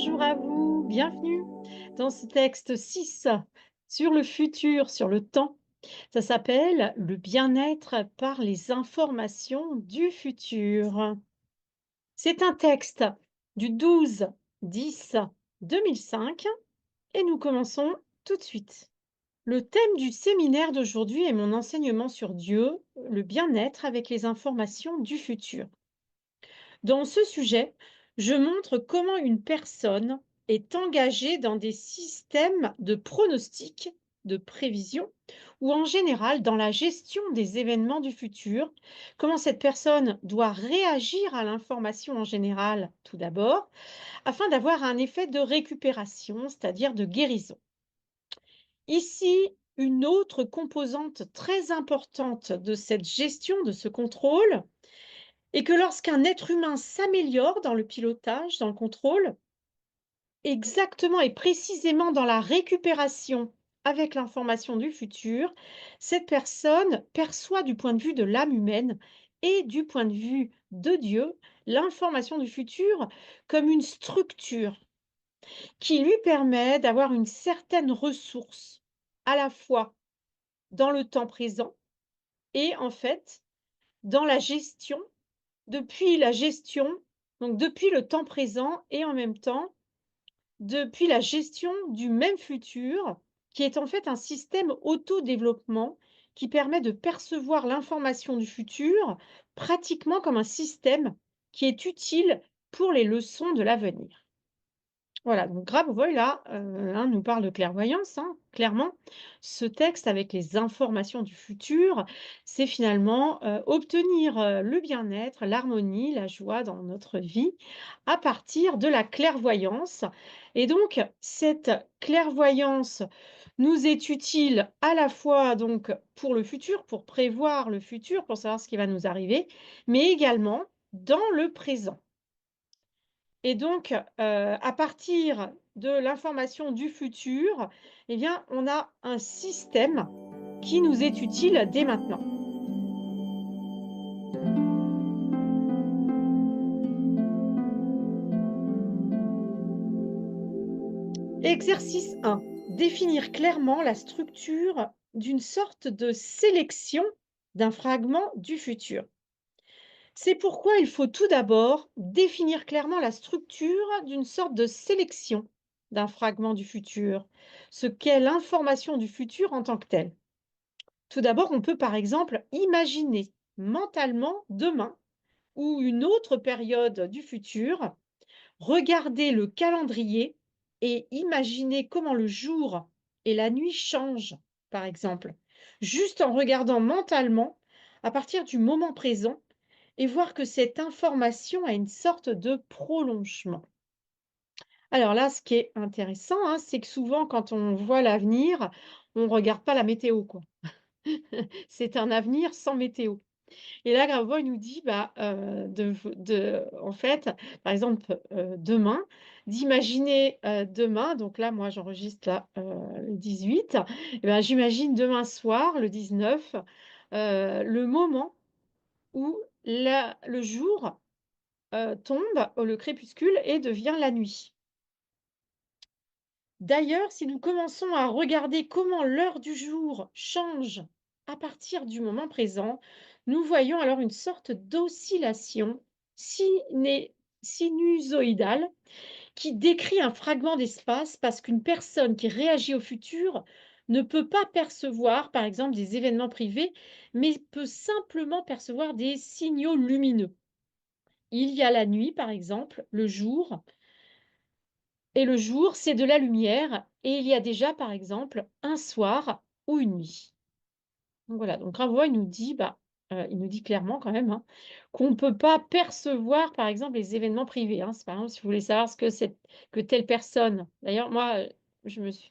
Bonjour à vous, bienvenue dans ce texte 6 sur le futur, sur le temps. Ça s'appelle Le bien-être par les informations du futur. C'est un texte du 12-10-2005 et nous commençons tout de suite. Le thème du séminaire d'aujourd'hui est mon enseignement sur Dieu, le bien-être avec les informations du futur. Dans ce sujet, je montre comment une personne est engagée dans des systèmes de pronostic, de prévision, ou en général dans la gestion des événements du futur, comment cette personne doit réagir à l'information en général tout d'abord, afin d'avoir un effet de récupération, c'est-à-dire de guérison. Ici, une autre composante très importante de cette gestion, de ce contrôle, et que lorsqu'un être humain s'améliore dans le pilotage, dans le contrôle, exactement et précisément dans la récupération avec l'information du futur, cette personne perçoit du point de vue de l'âme humaine et du point de vue de Dieu l'information du futur comme une structure qui lui permet d'avoir une certaine ressource à la fois dans le temps présent et en fait dans la gestion. Depuis la gestion, donc depuis le temps présent et en même temps, depuis la gestion du même futur, qui est en fait un système autodéveloppement qui permet de percevoir l'information du futur pratiquement comme un système qui est utile pour les leçons de l'avenir. Voilà, donc Grabovoi là, nous parle de clairvoyance, clairement. Ce texte avec les informations du futur, c'est finalement, obtenir, le bien-être, l'harmonie, la joie dans notre vie à partir de la clairvoyance et donc cette clairvoyance nous est utile à la fois donc pour le futur, pour prévoir le futur, pour savoir ce qui va nous arriver, mais également dans le présent. Et donc, à partir de l'information du futur, eh bien, on a un système qui nous est utile dès maintenant. Exercice 1. Définir clairement la structure d'une sorte de sélection d'un fragment du futur. C'est pourquoi il faut tout d'abord définir clairement la structure d'une sorte de sélection d'un fragment du futur, ce qu'est l'information du futur en tant que telle. Tout d'abord, on peut par exemple imaginer mentalement demain ou une autre période du futur, regarder le calendrier et imaginer comment le jour et la nuit changent, par exemple, juste en regardant mentalement à partir du moment présent et voir que cette information a une sorte de prolongement. Alors là, ce qui est intéressant, c'est que souvent, quand on voit l'avenir, on ne regarde pas la météo, quoi. C'est un avenir sans météo. Et là, Gravois, il nous dit, bah, en fait, par exemple, demain, d'imaginer, demain, donc là, moi, j'enregistre là, le 18, et ben, j'imagine demain soir, le 19, le moment où le jour tombe, le crépuscule et devient la nuit. D'ailleurs, si nous commençons à regarder comment l'heure du jour change à partir du moment présent, nous voyons alors une sorte d'oscillation sinusoïdale qui décrit un fragment d'espace parce qu'une personne qui réagit au futur ne peut pas percevoir, par exemple, des événements privés, mais peut simplement percevoir des signaux lumineux. Il y a la nuit, par exemple, le jour, et le jour, c'est de la lumière, et il y a déjà, par exemple, un soir ou une nuit. Donc voilà, donc Gravois, il nous dit, bah, il nous dit clairement quand même, qu'on ne peut pas percevoir, par exemple, les événements privés, C'est par exemple, si vous voulez savoir ce que c'est que telle personne d'ailleurs, moi, je me suis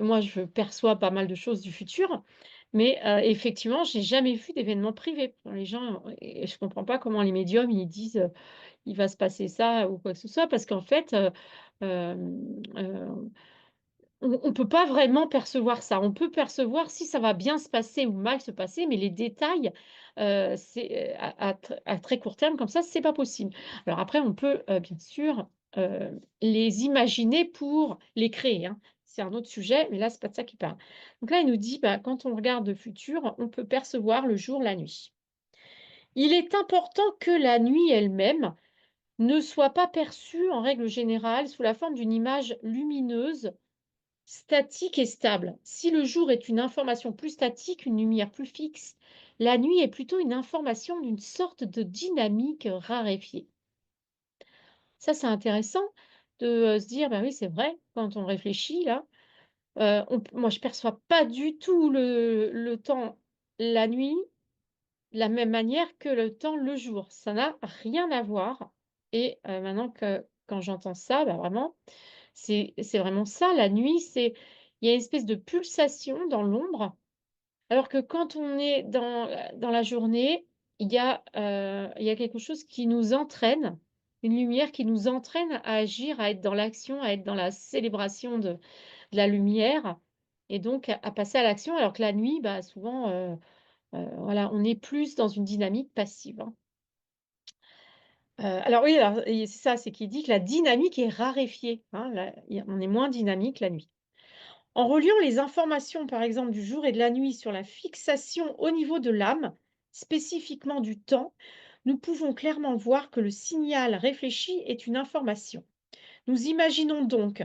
moi, je perçois pas mal de choses du futur, mais effectivement, j'ai jamais vu d'événements privés. Les gens et je comprends pas comment les médiums, ils disent, «Il va se passer ça» ou quoi que ce soit parce qu'en fait, hem, on peut pas vraiment percevoir ça. On peut percevoir si ça va bien se passer ou mal se passer, mais les détails, c'est, à très court terme comme ça, c'est pas possible. Alors après, on peut, bien sûr les imaginer pour les créer, hein. C'est un autre sujet, mais là, c'est pas de ça qu'il parle. Donc là, il nous dit, bah, quand on regarde le futur, on peut percevoir le jour, la nuit. Il est important que la nuit elle-même ne soit pas perçue, en règle générale, sous la forme d'une image lumineuse, statique et stable. Si le jour est une information plus statique, une lumière plus fixe, la nuit est plutôt une information d'une sorte de dynamique raréfiée. Ça, c'est intéressant de, se dire: «Bah, oui, c'est vrai, quand on réfléchit là, moi, je perçois pas du tout le temps la nuit de la même manière que le temps le jour. Ça n'a rien à voir et maintenant que quand j'entends ça, bah, vraiment, c'est vraiment ça, la nuit, c'est il y a une espèce de pulsation dans l'ombre, alors que quand on est dans la journée, il y a quelque chose qui nous entraîne, une lumière qui nous entraîne à agir, à être dans l'action, à être dans la célébration de la lumière et donc à passer à l'action, alors que la nuit, bah, souvent, voilà, on est plus dans une dynamique passive, hein. Alors oui, alors et c'est ça, c'est qu'il dit que la dynamique est raréfiée, hein, la il y a on est moins dynamique la nuit. En reliant les informations, par exemple, du jour et de la nuit sur la fixation au niveau de l'âme, spécifiquement du temps, nous pouvons clairement voir que le signal réfléchi est une information. Nous imaginons donc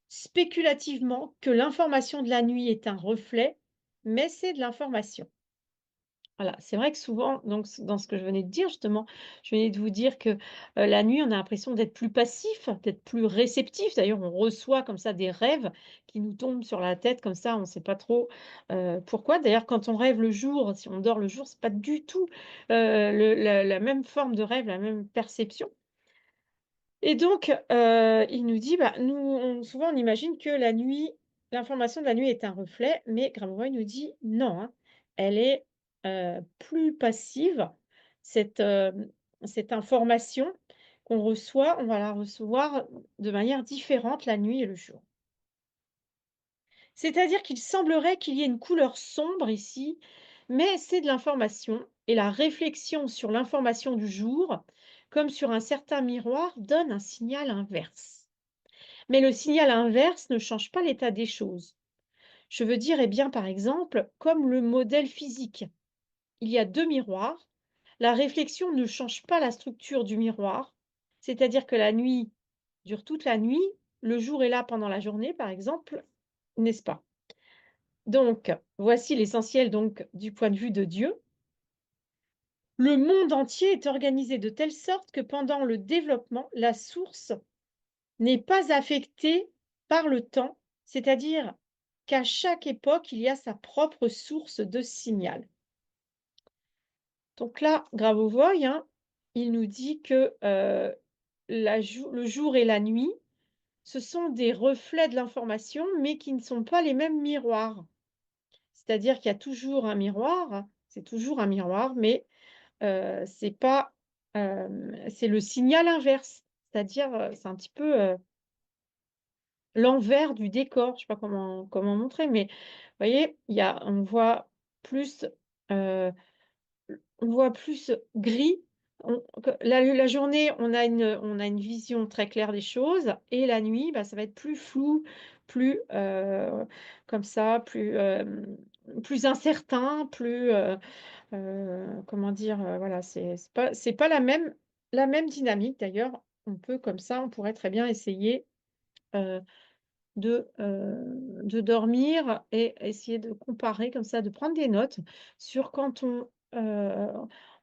spéculativement que l'information de la nuit est un reflet, mais c'est de l'information. Voilà, c'est vrai que souvent, donc dans ce que je venais de dire justement, je venais de vous dire que, la nuit, on a l'impression d'être plus passif, d'être plus réceptif. D'ailleurs, on reçoit comme ça des rêves qui nous tombent sur la tête comme ça, on ne sait pas trop, pourquoi. D'ailleurs, quand on rêve le jour, si on dort le jour, c'est pas du tout, le la même forme de rêve, la même perception. Et donc, il nous dit, bah, nous, souvent, on imagine que la nuit, l'information de la nuit est un reflet, mais Grabovoi nous dit non, hein, elle est plus passive. Cette, cette information qu'on reçoit, on va la recevoir de manière différente la nuit et le jour. C'est-à-dire qu'il semblerait qu'il y ait une couleur sombre ici, mais c'est de l'information et la réflexion sur l'information du jour, comme sur un certain miroir, donne un signal inverse. Mais le signal inverse ne change pas l'état des choses. Je veux dire, eh bien, par exemple, comme le modèle physique. Il y a deux miroirs. La réflexion ne change pas la structure du miroir, c'est-à-dire que la nuit dure toute la nuit, le jour est là pendant la journée, par exemple, n'est-ce pas? Donc, voici l'essentiel donc du point de vue de Dieu. Le monde entier est organisé de telle sorte que pendant le développement, la source n'est pas affectée par le temps, c'est-à-dire qu'à chaque époque, il y a sa propre source de signal. Donc là, Grabovoi, hein, il nous dit que le jour et la nuit, ce sont des reflets de l'information, mais qui ne sont pas les mêmes miroirs. C'est-à-dire qu'il y a toujours un miroir, c'est toujours un miroir, mais c'est pas, c'est le signal inverse. C'est-à-dire, c'est un petit peu, l'envers du décor. Je sais pas comment montrer, mais vous voyez, plus, heu, on voit plus gris. La journée, on a une vision très claire des choses et la nuit, bah, ça va être plus flou, plus, comme ça, plus incertain, comment dire? Voilà, c'est pas la même dynamique d'ailleurs. Comme ça, on pourrait très bien essayer, heu, de dormir et essayer de comparer comme ça, de prendre des notes sur quand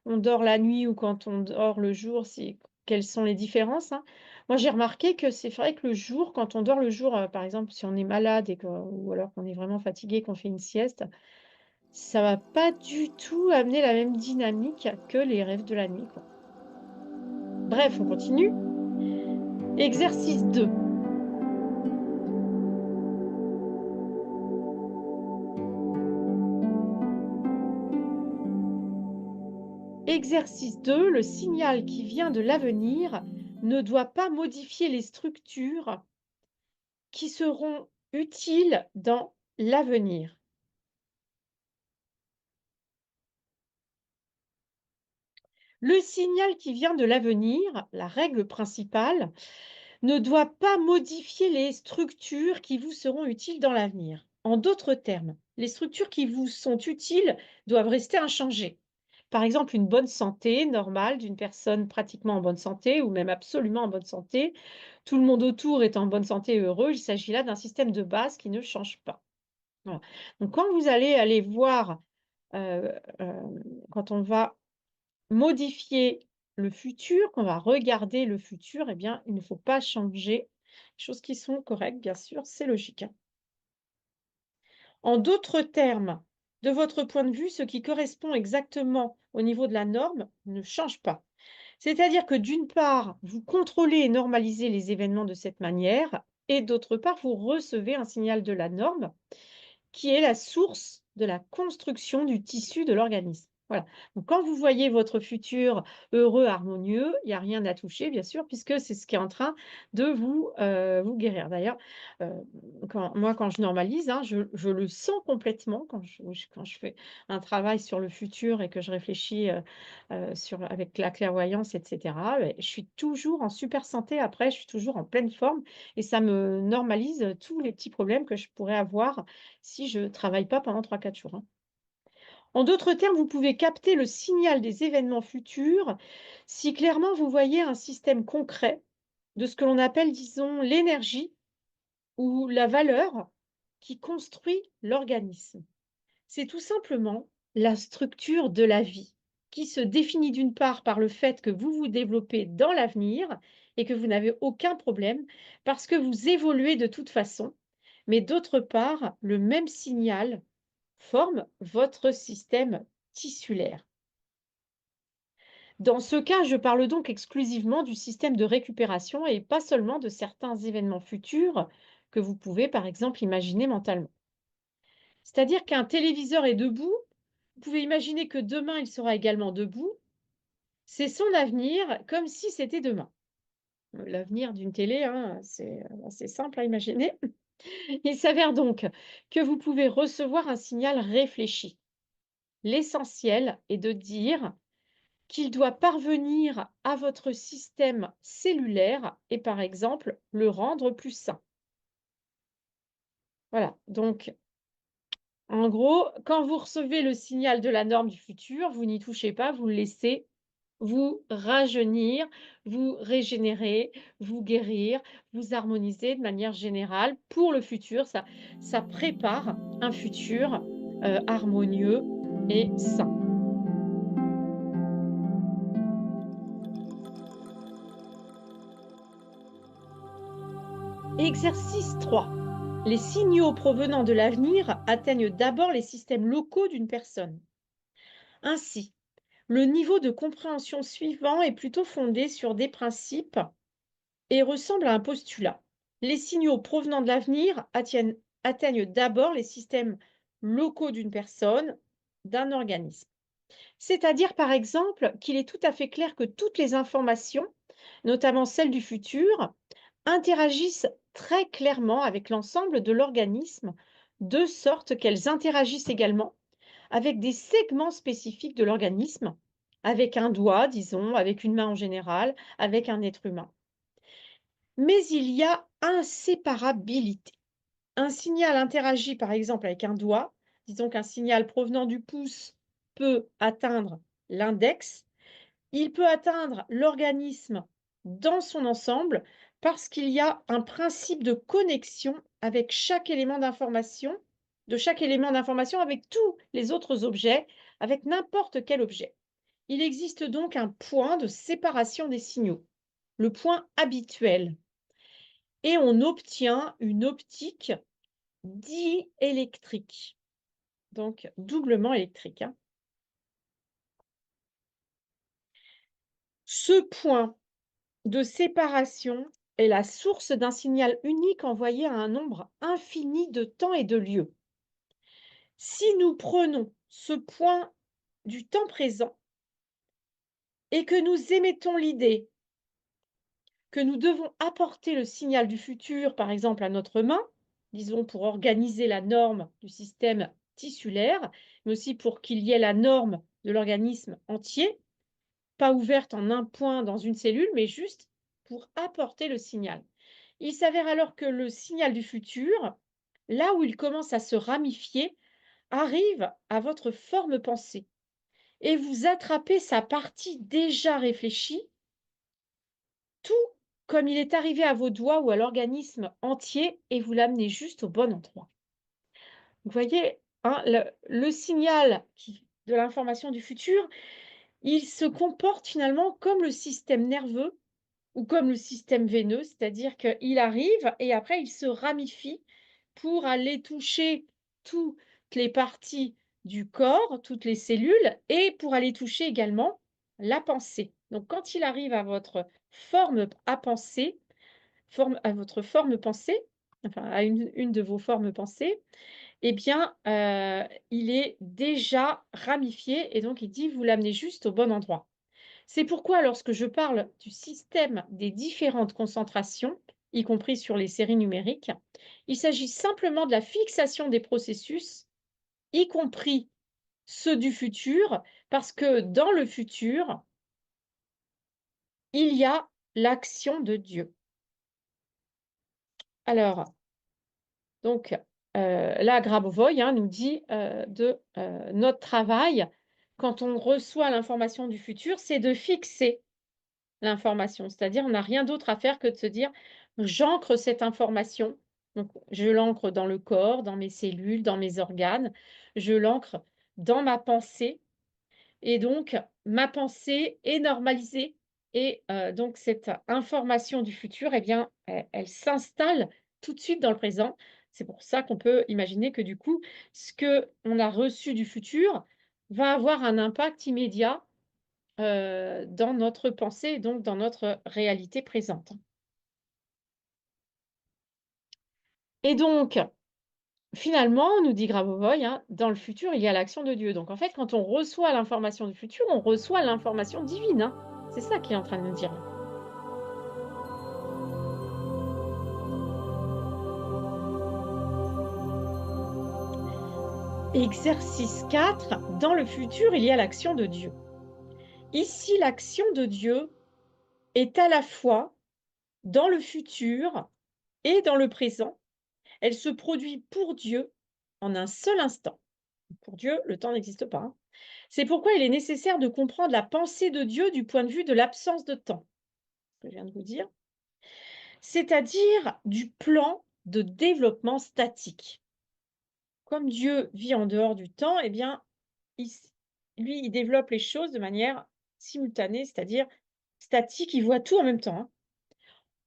on dort la nuit ou quand on dort le jour, si quelles sont les différences, hein. Moi, j'ai remarqué que c'est vrai que le jour, quand on dort le jour, par exemple, si on est malade et que ou alors qu'on est vraiment fatigué, qu'on fait une sieste, ça va pas du tout amener la même dynamique que les rêves de la nuit, quoi. Bref, on continue. Exercice 2. Exercice 2, le signal qui vient de l'avenir ne doit pas modifier les structures qui seront utiles dans l'avenir. Le signal qui vient de l'avenir, la règle principale, ne doit pas modifier les structures qui vous seront utiles dans l'avenir. En d'autres termes, les structures qui vous sont utiles doivent rester inchangées. Par exemple, une bonne santé normale d'une personne pratiquement en bonne santé ou même absolument en bonne santé. Tout le monde autour est en bonne santé et heureux. Il s'agit là d'un système de base qui ne change pas. Voilà. Donc, quand vous allez aller voir, euh, euh, quand on va modifier le futur, qu'on va regarder le futur, eh bien, il ne faut pas changer les choses qui sont correctes, bien sûr, c'est logique, hein. En d'autres termes, de votre point de vue, ce qui correspond exactement au niveau de la norme ne change pas. C'est-à-dire que d'une part, vous contrôlez et normalisez les événements de cette manière, et d'autre part, vous recevez un signal de la norme qui est la source de la construction du tissu de l'organisme. Voilà. Donc, quand vous voyez votre futur heureux, harmonieux, il n'y a rien à toucher, bien sûr, puisque c'est ce qui est en train de vous guérir. D'ailleurs, euh, quand je normalise, hein, je le sens complètement quand je fais un travail sur le futur et que je réfléchis avec la clairvoyance, etc. Je suis toujours en super santé après, je suis toujours en pleine forme et ça me normalise tous les petits problèmes que je pourrais avoir si je ne travaille pas pendant 3 4 jours, hein. En d'autres termes, vous pouvez capter le signal des événements futurs si clairement vous voyez un système concret de ce que l'on appelle, disons, l'énergie ou la valeur qui construit l'organisme. C'est tout simplement la structure de la vie qui se définit d'une part par le fait que vous vous développez dans l'avenir et que vous n'avez aucun problème parce que vous évoluez de toute façon, mais d'autre part, le même signal forme votre système tissulaire. Dans ce cas, je parle donc exclusivement du système de récupération et pas seulement de certains événements futurs que vous pouvez, par exemple, imaginer mentalement. C'est-à-dire qu'un téléviseur est debout, vous pouvez imaginer que demain, il sera également debout. C'est son avenir comme si c'était demain. L'avenir d'une télé, hein, c'est assez simple à imaginer. Il s'avère donc que vous pouvez recevoir un signal réfléchi. L'essentiel est de dire qu'il doit parvenir à votre système cellulaire et par exemple le rendre plus sain. Voilà, donc en gros, quand vous recevez le signal de la norme du futur, vous n'y touchez pas, vous le laissez vous rajeunir, vous régénérer, vous guérir, vous harmoniser de manière générale pour le futur. Ça prépare un futur harmonieux et sain. Exercice 3. Les signaux provenant de l'avenir atteignent d'abord les systèmes locaux d'une personne. Ainsi, le niveau de compréhension suivant est plutôt fondé sur des principes et ressemble à un postulat. Les signaux provenant de l'avenir atteignent d'abord les systèmes locaux d'une personne, d'un organisme. C'est-à-dire, par exemple, qu'il est tout à fait clair que toutes les informations, notamment celles du futur, interagissent très clairement avec l'ensemble de l'organisme, de sorte qu'elles interagissent également avec des segments spécifiques de l'organisme, avec un doigt, disons, avec une main en général, avec un être humain. Mais il y a inséparabilité. Un signal interagit par exemple avec un doigt, disons qu'un signal provenant du pouce peut atteindre l'index, il peut atteindre l'organisme dans son ensemble parce qu'il y a un principe de connexion avec chaque élément d'information, de chaque élément d'information avec tous les autres objets, avec n'importe quel objet. Il existe donc un point de séparation des signaux, le point habituel, et on obtient une optique diélectrique, donc doublement électrique, hein. Ce point de séparation est la source d'un signal unique envoyé à un nombre infini de temps et de lieux. Si nous prenons ce point du temps présent et que nous émettons l'idée que nous devons apporter le signal du futur, par exemple, à notre main, disons pour organiser la norme du système tissulaire, mais aussi pour qu'il y ait la norme de l'organisme entier, pas ouverte en un point dans une cellule, mais juste pour apporter le signal. Il s'avère alors que le signal du futur, là où il commence à se ramifier, arrive à votre forme pensée et vous attrapez sa partie déjà réfléchie, tout comme il est arrivé à vos doigts ou à l'organisme entier et vous l'amenez juste au bon endroit. Vous voyez, hein, le signal de l'information du futur, il se comporte finalement comme le système nerveux ou comme le système veineux, c'est-à-dire qu'il arrive et après il se ramifie pour aller toucher toutes les parties du corps, toutes les cellules et pour aller toucher également la pensée. Donc quand il arrive à votre forme à penser, à votre forme pensée, enfin à une de vos formes pensées, eh bien, il est déjà ramifié et donc il dit: «Vous l'amenez juste au bon endroit». C'est pourquoi lorsque je parle du système des différentes concentrations, y compris sur les séries numériques, il s'agit simplement de la fixation des processus, y compris ceux du futur, parce que dans le futur, il y a l'action de Dieu. Alors, donc, là, Grabovoi, hein, nous dit, notre travail, quand on reçoit l'information du futur, c'est de fixer l'information. C'est-à-dire, on n'a rien d'autre à faire que de se dire: «J'ancre cette information». Donc je l'ancre dans le corps, dans mes cellules, dans mes organes. Je l'ancre dans ma pensée et donc ma pensée est normalisée et donc cette information du futur et bien, elle s'installe tout de suite dans le présent. C'est pour ça qu'on peut imaginer que du coup, ce qu'on a reçu du futur va avoir un impact immédiat dans notre pensée et donc dans notre réalité présente. Et donc, finalement, nous dit Grabovoi, hein, dans le futur, il y a l'action de Dieu. Donc en fait, quand on reçoit l'information du futur, on reçoit l'information divine, hein. C'est ça qu'il est en train de nous dire. Exercice 4, dans le futur, il y a l'action de Dieu. Ici, l'action de Dieu est à la fois dans le futur et dans le présent. Elle se produit pour Dieu en un seul instant. Pour Dieu, le temps n'existe pas, hein. C'est pourquoi il est nécessaire de comprendre la pensée de Dieu du point de vue de l'absence de temps, ce que je viens de vous dire, c'est-à-dire du plan de développement statique. Comme Dieu vit en dehors du temps, eh bien, il s lui, il développe les choses de manière simultanée, c'est-à-dire statique, il voit tout en même temps, hein.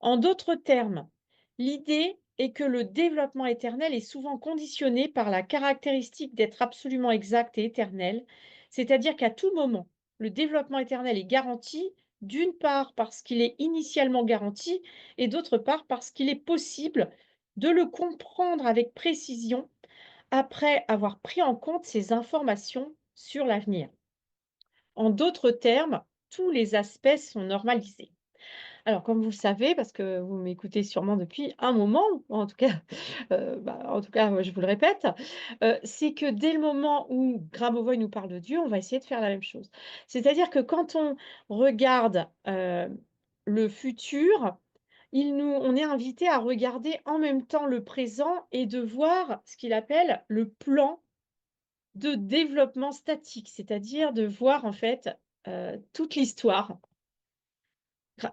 En d'autres termes, l'idée est que le développement éternel est souvent conditionné par la caractéristique d'être absolument exact et éternel, c'est-à-dire qu'à tout moment, le développement éternel est garanti, d'une part parce qu'il est initialement garanti, et d'autre part parce qu'il est possible de le comprendre avec précision après avoir pris en compte ces informations sur l'avenir. En d'autres termes, tous les aspects sont normalisés. Alors, comme vous le savez, parce que vous m'écoutez sûrement depuis un moment, ou en tout cas, en tout cas, moi, je vous le répète, c'est que dès le moment où Grabovoi nous parle de Dieu, on va essayer de faire la même chose. C'est-à-dire que quand on regarde, le futur, on est invité à regarder en même temps le présent et de voir ce qu'il appelle le plan de développement statique, c'est-à-dire de voir en fait, toute l'histoire.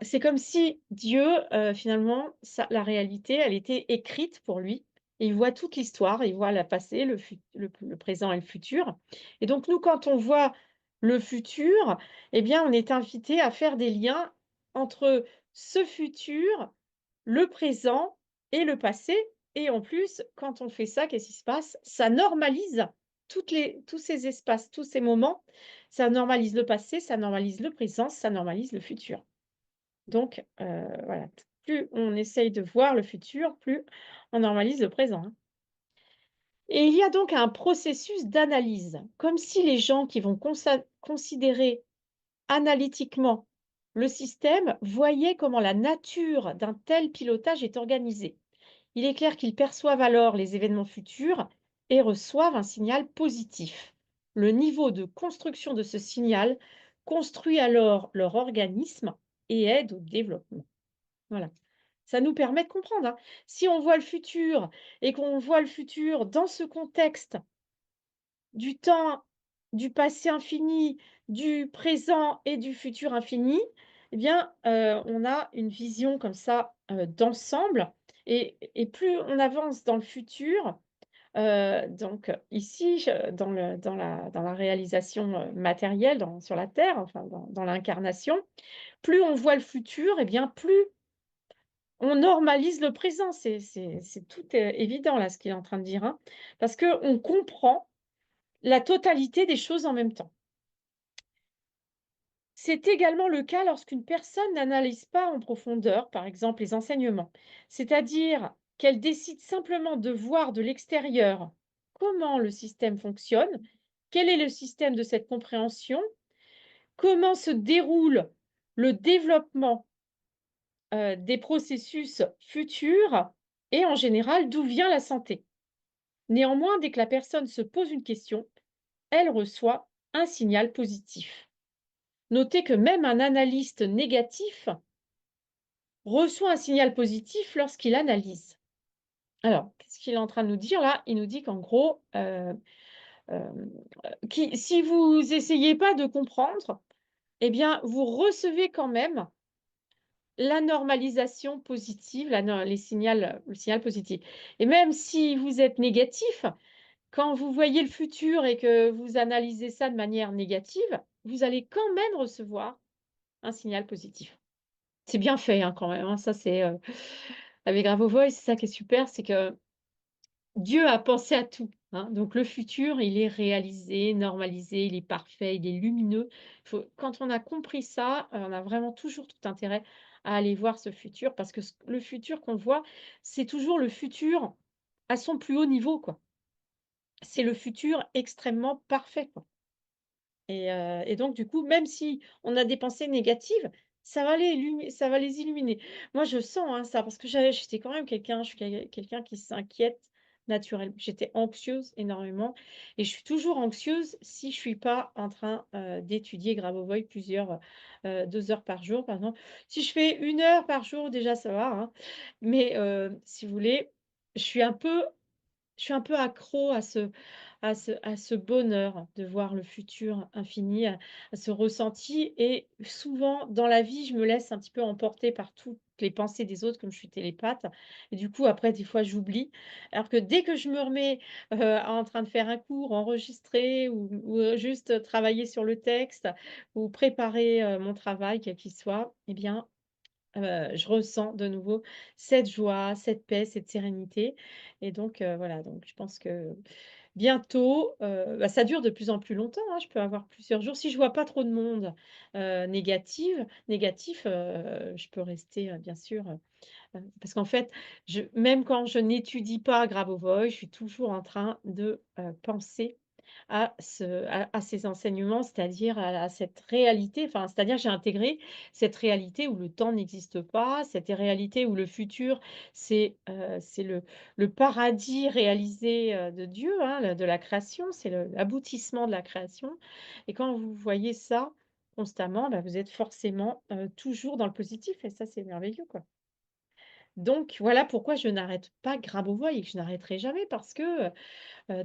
C'est comme si Dieu, finalement, la réalité, elle était écrite pour lui et il voit toute l'histoire, il voit le passé, le présent et le futur et donc nous, quand on voit le futur, eh bien, on est invité à faire des liens entre ce futur, le présent et le passé et en plus, quand on fait ça, qu'est-ce qui se passe? Ça normalise tous ces espaces, tous ces moments, ça normalise le passé, ça normalise le présent, ça normalise le futur. Donc, voilà, plus on essaye de voir le futur, plus on normalise le présent, hein. Et il y a donc un processus d'analyse, comme si les gens qui vont considérer analytiquement le système voyaient comment la nature d'un tel pilotage est organisée. Il est clair qu'ils perçoivent alors les événements futurs et reçoivent un signal positif. Le niveau de construction de ce signal construit alors leur organisme et aide au développement. Voilà. Ça nous permet de comprendre, hein. Si on voit le futur et qu'on voit le futur dans ce contexte du temps, du passé infini, du présent et du futur infini, eh bien, on a une vision comme ça, d'ensemble et plus on avance dans le futur, donc ici, je dans la réalisation, matérielle sur la terre, enfin dans l'incarnation, plus on voit le futur et bien plus on normalise le présent. C'est tout, évident là, ce qu'il est en train de dire, hein, parce qu'on comprend la totalité des choses en même temps. C'est également le cas lorsqu'une personne n'analyse pas en profondeur, par exemple, les enseignements. C'est-à-dire qu'elle décide simplement de voir de l'extérieur comment le système fonctionne, quel est le système de cette compréhension, comment se déroule le développement des processus futurs et en général d'où vient la santé. Néanmoins, dès que la personne se pose une question, elle reçoit un signal positif. Notez que même un analyste négatif reçoit un signal positif lorsqu'il analyse. Alors, qu'est-ce qu'il est en train de nous dire là? Il nous dit qu'en gros, si vous essayez pas de comprendre, eh bien, vous recevez quand même la normalisation positive, le signal positif. Et même si vous êtes négatif, quand vous voyez le futur et que vous analysez ça de manière négative, vous allez quand même recevoir un signal positif. C'est bien fait, hein, quand même, hein, ça c'est, avec Grabovoi, c'est ça qui est super, c'est que Dieu a pensé à tout, hein. Donc le futur, il est réalisé, normalisé, il est parfait, il est lumineux. Quand on a compris ça, on a vraiment toujours tout intérêt à aller voir ce futur parce que le futur qu'on voit, c'est toujours le futur à son plus haut niveau, quoi. C'est le futur extrêmement parfait, quoi. Et donc du coup, même si on a des pensées négatives, ça va les illuminer. Moi, je sens, hein, ça parce que j'étais quand même je suis quelqu'un qui s'inquiète naturellement. J'étais anxieuse énormément et je suis toujours anxieuse si je suis pas en train, d'étudier Grabovoi 2 heures par jour, par exemple. Si je fais 1 heure par jour, déjà ça va, hein, mais si vous voulez, je suis un peu je suis un peu accro à ce bonheur de voir le futur infini, à ce ressenti et souvent dans la vie, je me laisse un petit peu emporter par toutes les pensées des autres comme je suis télépathe et du coup après des fois j'oublie. Alors que dès que je me remets, en train de faire un cours, enregistrer ou juste travailler sur le texte ou préparer, mon travail quel qu'il soit et bien, je ressens de nouveau cette joie, cette paix, cette sérénité et donc voilà, donc je pense que bientôt, bah, ça dure de plus en plus longtemps, hein, je peux avoir plusieurs jours. Si je vois pas trop de monde, négatif, je peux rester, bien sûr, parce qu'en fait, même quand je n'étudie pas Grabovoi, je suis toujours en train de, penser à ces enseignements, c'est-à-dire à cette réalité, enfin, c'est-à-dire j'ai intégré cette réalité où le temps n'existe pas, cette réalité où le futur, c'est le paradis réalisé, de Dieu, hein, de la création, c'est l'aboutissement de la création et quand vous voyez ça constamment, bah, vous êtes forcément, toujours dans le positif et ça, c'est merveilleux, quoi. Donc voilà pourquoi je n'arrête pas Grabovoi et que je n'arrêterai jamais parce que,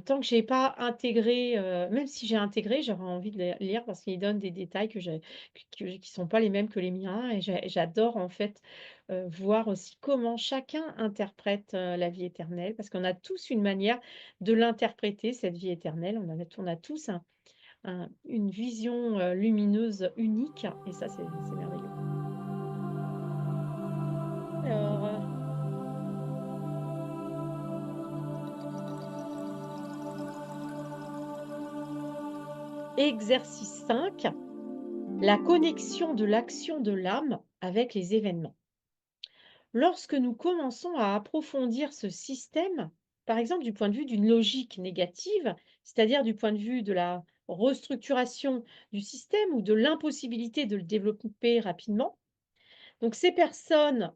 tant que j'ai pas intégré, même si j'ai intégré, j'aurais envie de les lire parce qu'il donne des détails qui sont pas les mêmes que les miens et j'adore en fait, voir aussi comment chacun interprète, la vie éternelle. Parce qu'on a tous une manière de l'interpréter cette vie éternelle. On a tous une vision, lumineuse unique et ça c'est merveilleux. Alors, exercice 5, la connexion de l'action de l'âme avec les événements. Lorsque nous commençons à approfondir ce système, par exemple du point de vue d'une logique négative, c'est-à-dire du point de vue de la restructuration du système ou de l'impossibilité de le développer rapidement, donc ces personnes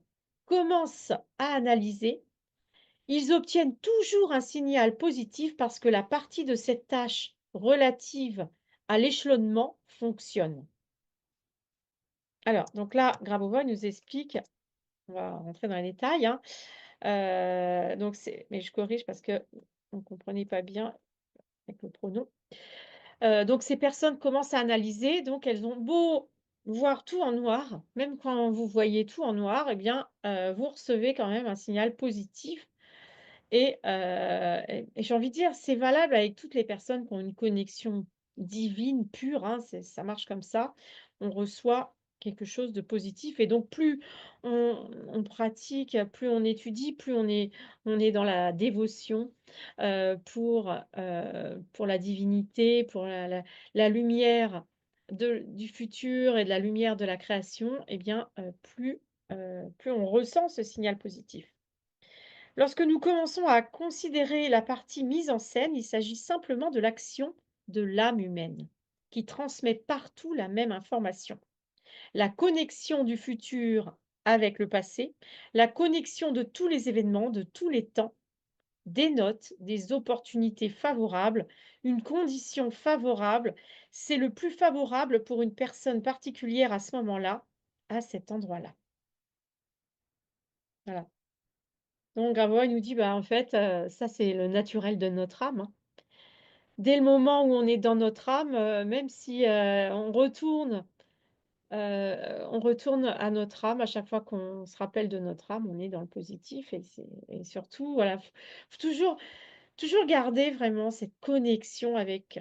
commencent à analyser, ils obtiennent toujours un signal positif parce que la partie de cette tâche relative à l'échelonnement fonctionne. Alors, donc là, Grabovoi nous explique On va rentrer dans les détails, hein. Donc c'est mais je corrige parce que on ne comprenait pas bien avec le pronom. Donc ces personnes commencent à analyser, donc elles ont beau voir tout en noir, même quand vous voyez tout en noir et bien, vous recevez quand même un signal positif et j'ai envie de dire, c'est valable avec toutes les personnes qui ont une connexion divine pure, hein, ça marche comme ça. On reçoit quelque chose de positif et donc plus on pratique, plus on étudie, plus on est dans la dévotion, pour la divinité, pour la lumière du futur et de la lumière de la création et bien, plus on ressent ce signal positif. Lorsque nous commençons à considérer la partie mise en scène, il s'agit simplement de l'action de l'âme humaine, qui transmet partout la même information. La connexion du futur avec le passé, la connexion de tous les événements, de tous les temps, dénote des opportunités favorables, une condition favorable. C'est le plus favorable pour une personne particulière à ce moment-là, à cet endroit-là. Voilà. Donc Gravois, il nous dit, bah, en fait, ça c'est le naturel de notre âme, hein. Dès le moment où on est dans notre âme, même si, on retourne à notre âme à chaque fois qu'on se rappelle de notre âme, on est dans le positif et surtout, voilà, faut toujours garder vraiment cette connexion avec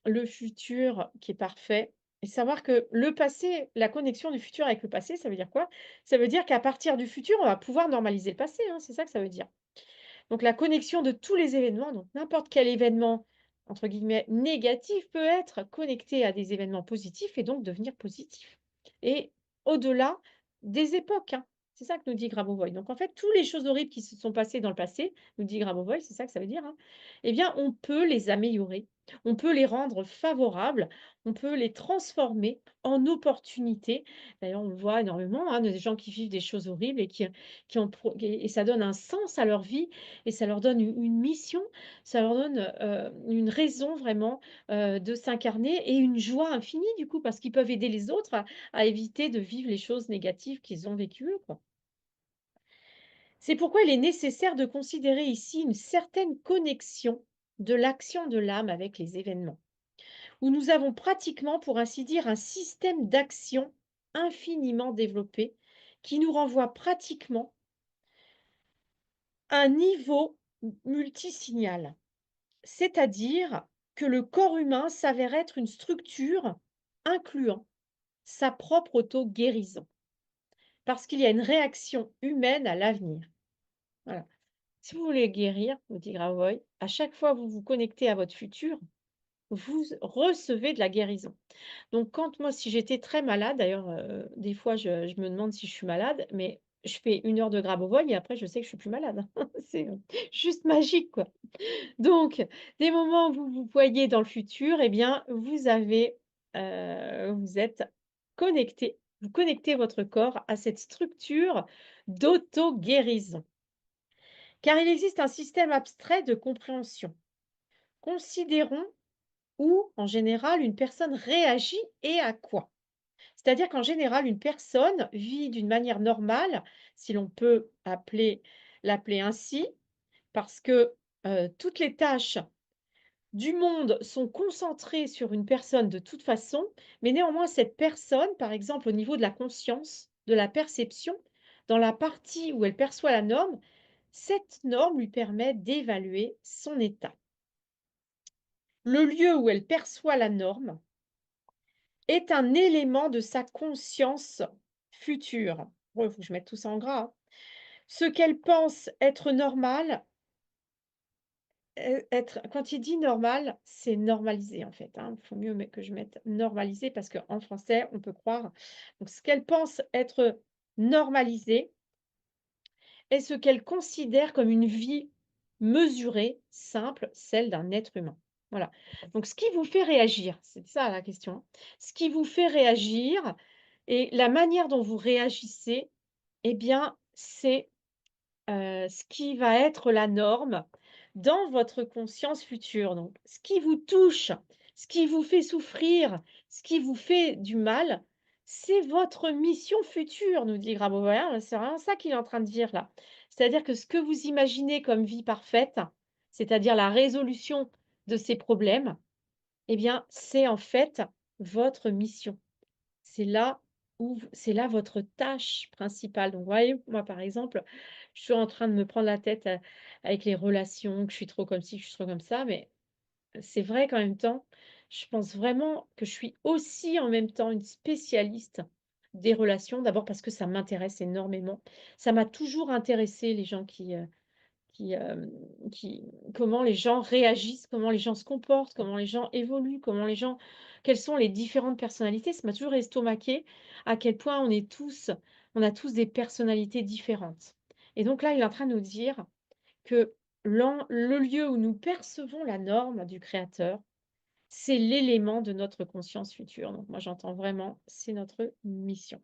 le futur qui est parfait et savoir que le passé la connexion du futur avec le passé, ça veut dire quoi? Ça veut dire qu'à partir du futur, on va pouvoir normaliser le passé, hein, c'est ça que ça veut dire. Donc la connexion de tous les événements, donc n'importe quel événement, entre guillemets, «négatif» peut être connecté à des événements positifs et donc devenir positif. Et au-delà des époques, hein. C'est ça que nous dit Grabovoi. Donc en fait, toutes les choses horribles qui se sont passées dans le passé, nous dit Grabovoi, c'est ça que ça veut dire, hein, eh bien, on peut les améliorer, on peut les rendre favorables, on peut les transformer en opportunités. D'ailleurs, on le voit énormément, hein, des gens qui vivent des choses horribles et qui ont pro et ça donne un sens à leur vie et ça leur donne une mission, ça leur donne, une raison vraiment, de s'incarner et une joie infinie du coup, parce qu'ils peuvent aider les autres à éviter de vivre les choses négatives qu'ils ont vécues eux, quoi. C'est pourquoi il est nécessaire de considérer ici une certaine connexion de l'action de l'âme avec les événements, où nous avons pratiquement, pour ainsi dire, un système d'action infiniment développé qui nous renvoie pratiquement à un niveau multisignal. C'est-à-dire que le corps humain s'avère être une structure incluant sa propre auto-guérison, parce qu'il y a une réaction humaine à l'avenir. Voilà. Si vous voulez guérir, nous dit Gravois, à chaque fois que vous vous connectez à votre futur, vous recevez de la guérison. Donc quand moi, si j'étais très malade, d'ailleurs, des fois je me demande si je suis malade, mais je fais 1 heure de Grabovoi et après je sais que je suis plus malade. C'est, juste magique, quoi. Donc, des moments où vous vous voyez dans le futur, eh bien, vous êtes connecté, vous connectez votre corps à cette structure d'auto-guérison. Car il existe un système abstrait de compréhension. Considérons où, en général, une personne réagit et à quoi. C'est-à-dire qu'en général, une personne vit d'une manière normale, si l'on peut l'appeler ainsi, parce que toutes les tâches du monde sont concentrés sur une personne de toute façon, mais néanmoins cette personne, par exemple au niveau de la conscience, de la perception, dans la partie où elle perçoit la norme, cette norme lui permet d'évaluer son état. Le lieu où elle perçoit la norme est un élément de sa conscience future. Bon, il faut que je mette tout ça en gras, hein. Ce qu'elle pense être normal. Être quand il dit normal, c'est normalisé en fait, hein. Il faut mieux que je mette normalisé parce qu'en français, on peut croire donc ce qu'elle pense être normalisé est ce qu'elle considère comme une vie mesurée, simple, celle d'un être humain. Voilà. Donc ce qui vous fait réagir, c'est ça la question, hein. Ce qui vous fait réagir et la manière dont vous réagissez, eh bien, c'est ce qui va être la norme dans votre conscience future. Donc, ce qui vous touche, ce qui vous fait souffrir, ce qui vous fait du mal, C'est votre mission future, nous dit Grabovoi, hein, c'est vraiment ça qu'il est en train de dire là. C'est-à-dire que ce que vous imaginez comme vie parfaite, c'est-à-dire la résolution de ces problèmes, eh bien, c'est en fait votre mission. C'est là votre tâche principale. Donc, vous voyez, moi, par exemple, je suis en train de me prendre la tête, avec les relations, que je suis trop comme ci, que je suis trop comme ça, mais c'est vrai qu'en même temps, je pense vraiment que je suis aussi en même temps une spécialiste des relations. D'abord parce que ça m'intéresse énormément. Ça m'a toujours intéressé les gens qui, qui comment les gens réagissent, comment les gens se comportent, comment les gens évoluent, comment les gens quelles sont les différentes personnalités. Ça m'a toujours estomaqué à quel point on a tous des personnalités différentes. Et donc là, il est en train de nous dire que le lieu où nous percevons la norme du créateur, c'est l'élément de notre conscience future. Donc moi, j'entends vraiment, c'est notre mission,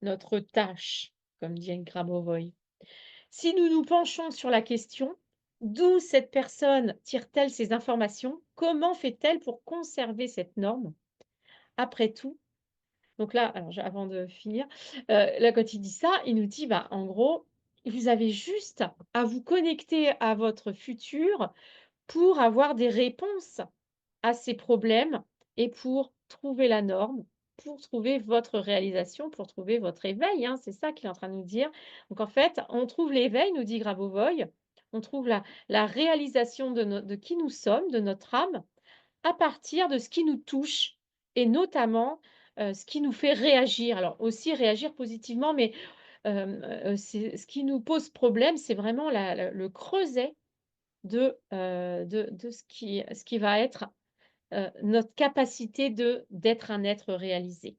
notre tâche, comme dit Grabovoi. Si nous nous penchons sur la question, d'où cette personne tire-t-elle ses informations? Comment fait-elle pour conserver cette norme? Après tout, donc là, alors avant de finir, là, quand il dit ça, il nous dit, bah, en gros, vous avez juste à vous connecter à votre futur pour avoir des réponses à ces problèmes et pour trouver la norme, pour trouver votre réalisation, pour trouver votre éveil, hein, c'est ça qu'il est en train de nous dire. Donc en fait, on trouve l'éveil, nous dit Grabovoi, on trouve la réalisation de qui nous sommes, de notre âme, à partir de ce qui nous touche et notamment, ce qui nous fait réagir. Alors aussi réagir positivement, mais c'est ce qui nous pose problème, c'est vraiment le creuset de ce qui va être notre capacité d'être un être réalisé.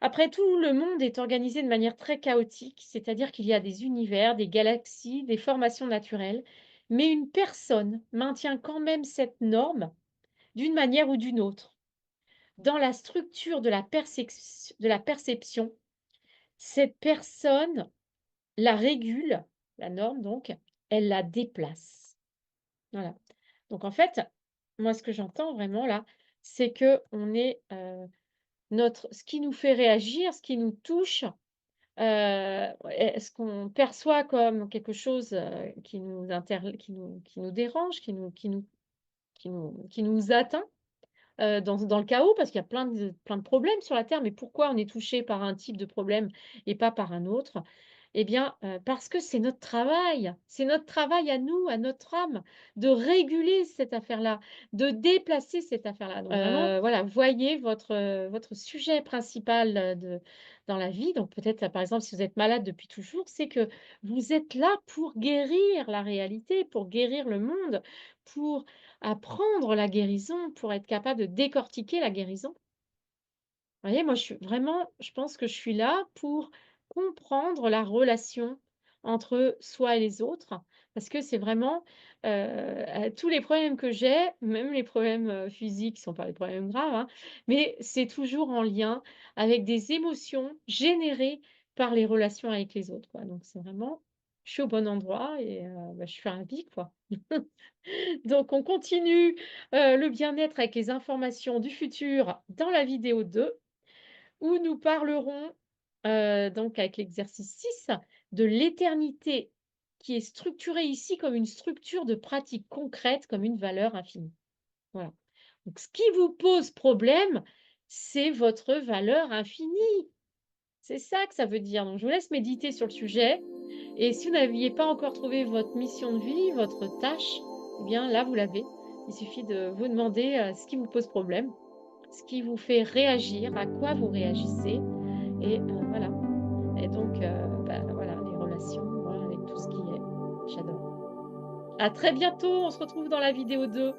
Après tout, le monde est organisé de manière très chaotique, c'est-à-dire qu'il y a des univers, des galaxies, des formations naturelles, mais une personne maintient quand même cette norme d'une manière ou d'une autre. Dans la structure de la perception, cette personne la régule, la norme donc, elle la déplace. Voilà. Donc en fait, moi ce que j'entends vraiment là, c'est qu'on est, ce qui nous fait réagir, ce qui nous touche, ce qu'on perçoit comme quelque chose, qui nous dérange, qui nous atteint, dans le chaos, parce qu'il y a plein de problèmes sur la terre. Mais pourquoi on est touché par un type de problème et pas par un autre? Eh bien, parce que c'est notre travail à nous, à notre âme, de réguler cette affaire-là, de déplacer cette affaire-là. Donc vraiment, voilà, voyez votre sujet principal, dans la vie. Donc peut-être, par exemple, si vous êtes malade depuis toujours, c'est que vous êtes là pour guérir la réalité, pour guérir le monde, pour apprendre la guérison, pour être capable de décortiquer la guérison. Vous voyez, moi, je pense que je suis là pour comprendre la relation entre soi et les autres, parce que c'est vraiment, tous les problèmes que j'ai, même les problèmes, physiques qui sont pas des problèmes graves, hein, mais c'est toujours en lien avec des émotions générées par les relations avec les autres, quoi. Donc c'est vraiment je suis au bon endroit et bah, je suis ravie, quoi. Donc on continue, le bien-être avec les informations du futur dans la vidéo 2 où nous parlerons, donc avec l'exercice 6 de l'éternité qui est structurée ici comme une structure de pratique concrète, comme une valeur infinie. Voilà. Donc ce qui vous pose problème, c'est votre valeur infinie. C'est ça que ça veut dire. Donc je vous laisse méditer sur le sujet et si vous n'aviez pas encore trouvé votre mission de vie, votre tâche, eh bien là vous l'avez. Il suffit de vous demander, ce qui vous pose problème, ce qui vous fait réagir, à quoi vous réagissez et voilà. Et donc, bah, voilà, les relations, moi, avec tout ce qui est. J'adore. À très bientôt, on se retrouve dans la vidéo 2.